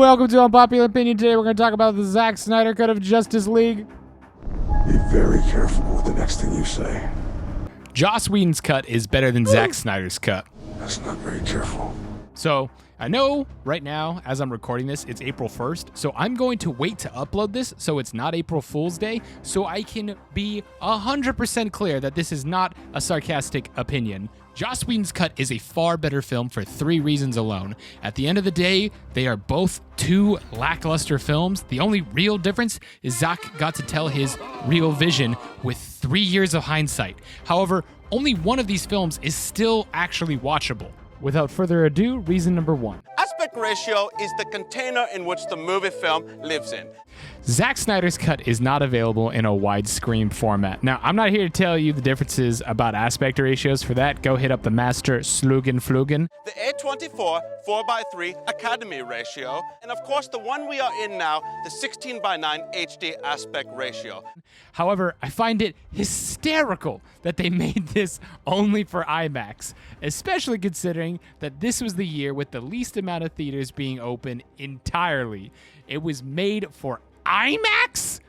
welcome to Unpopular Opinion. Today we're going to talk about the Zack Snyder cut of Justice League. Be very careful with the next thing you say. Joss Whedon's cut is better than Zack Snyder's cut. That's not very careful. So, I know right now, as I'm recording this, it's April 1st, so I'm going to wait to upload this so it's not April Fool's Day, so I can be 100% clear that this is not a sarcastic opinion. Joss Whedon's cut is a far better film for 3 reasons alone. At the end of the day, they are both 2 lackluster films. The only real difference is Zack got to tell his real vision with 3 years of hindsight. However, only one of these films is still actually watchable. Without further ado, reason number 1. Aspect ratio is the container in which the movie film lives in. Zack Snyder's cut is not available in a widescreen format. Now, I'm not here to tell you the differences about aspect ratios. For that, go hit up the master Slugen Flugen. The A24 4:3 Academy ratio, and of course the one we are in now, the 16:9 HD aspect ratio. However, I find it hysterical that they made this only for IMAX, especially considering that this was the year with the least amount of theaters being open entirely. It was made for IMAX?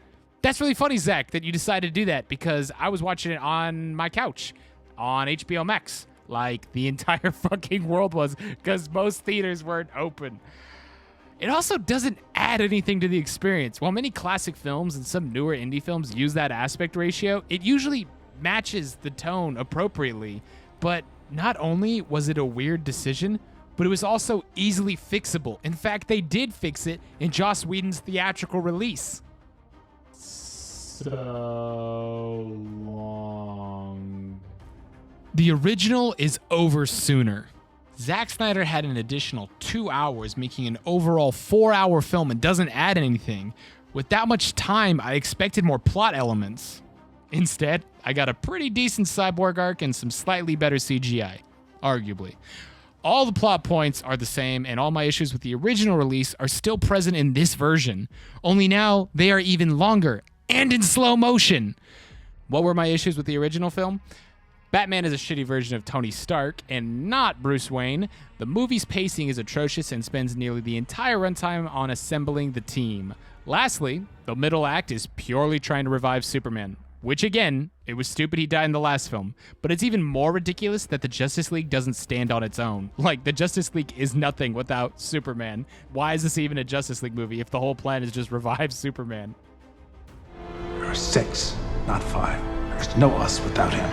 That's really funny, Zack, that you decided to do that, because I was watching it on my couch on HBO Max, like the entire fucking world was, because most theaters weren't open. It also doesn't add anything to the experience. While many classic films and some newer indie films use that aspect ratio, it usually matches the tone appropriately. But not only was it a weird decision, but it was also easily fixable. In fact, they did fix it in Joss Whedon's theatrical release. So long. The original is over sooner. Zack Snyder had an additional 2 hours, making an overall 4-hour film and doesn't add anything. With that much time, I expected more plot elements. Instead, I got a pretty decent cyborg arc and some slightly better CGI, arguably. All the plot points are the same, and all my issues with the original release are still present in this version. Only now, they are even longer and in slow motion. What were my issues with the original film? Batman is a shitty version of Tony Stark and not Bruce Wayne. The movie's pacing is atrocious and spends nearly the entire runtime on assembling the team. Lastly, the middle act is purely trying to revive Superman, which again, it was stupid he died in the last film. But it's even more ridiculous that the Justice League doesn't stand on its own. Like, the Justice League is nothing without Superman. Why is this even a Justice League movie if the whole plan is just revive Superman? There are 6, not 5. There's no us without him.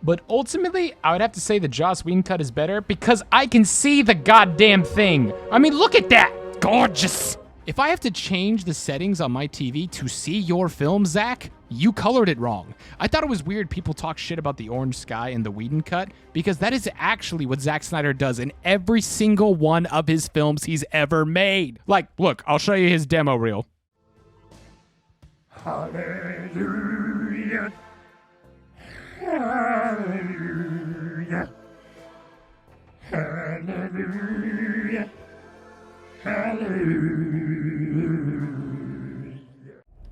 But ultimately, I would have to say the Joss Whedon cut is better because I can see the goddamn thing. I mean, look at that. Gorgeous. If I have to change the settings on my TV to see your film, Zack, you colored it wrong. I thought it was weird people talk shit about the orange sky in the Whedon cut, because that is actually what Zack Snyder does in every single one of his films he's ever made. Like, look, I'll show you his demo reel. Hallelujah. Hallelujah. Hallelujah. Hallelujah.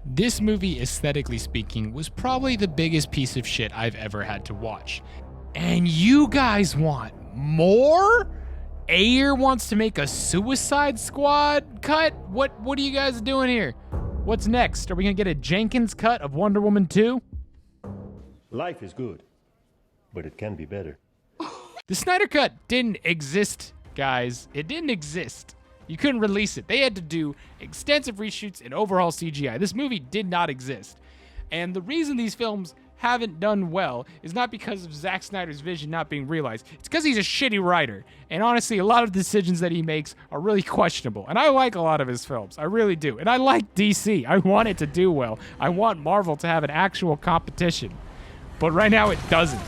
This movie, aesthetically speaking, was probably the biggest piece of shit I've ever had to watch. And you guys want more? Ayer wants to make a Suicide Squad cut? What are you guys doing here? What's next? Are we gonna get a Jenkins cut of Wonder Woman 2? Life is good, but it can be better. The Snyder Cut didn't exist, guys. It didn't exist. You couldn't release it. They had to do extensive reshoots and overhaul CGI. This movie did not exist. And the reason these films haven't done well is not because of Zack Snyder's vision not being realized. It's because he's a shitty writer. And honestly, a lot of the decisions that he makes are really questionable. And I like a lot of his films. I really do. And I like DC. I want it to do well. I want Marvel to have an actual competition. But right now, it doesn't.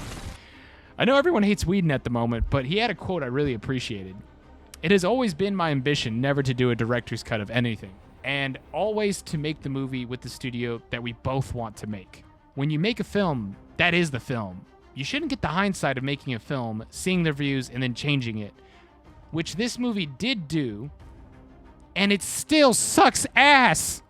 I know everyone hates Whedon at the moment, but he had a quote I really appreciated. It has always been my ambition never to do a director's cut of anything, and always to make the movie with the studio that we both want to make. When you make a film, that is the film. You shouldn't get the hindsight of making a film, seeing the reviews, and then changing it, which this movie did do, and it still sucks ass.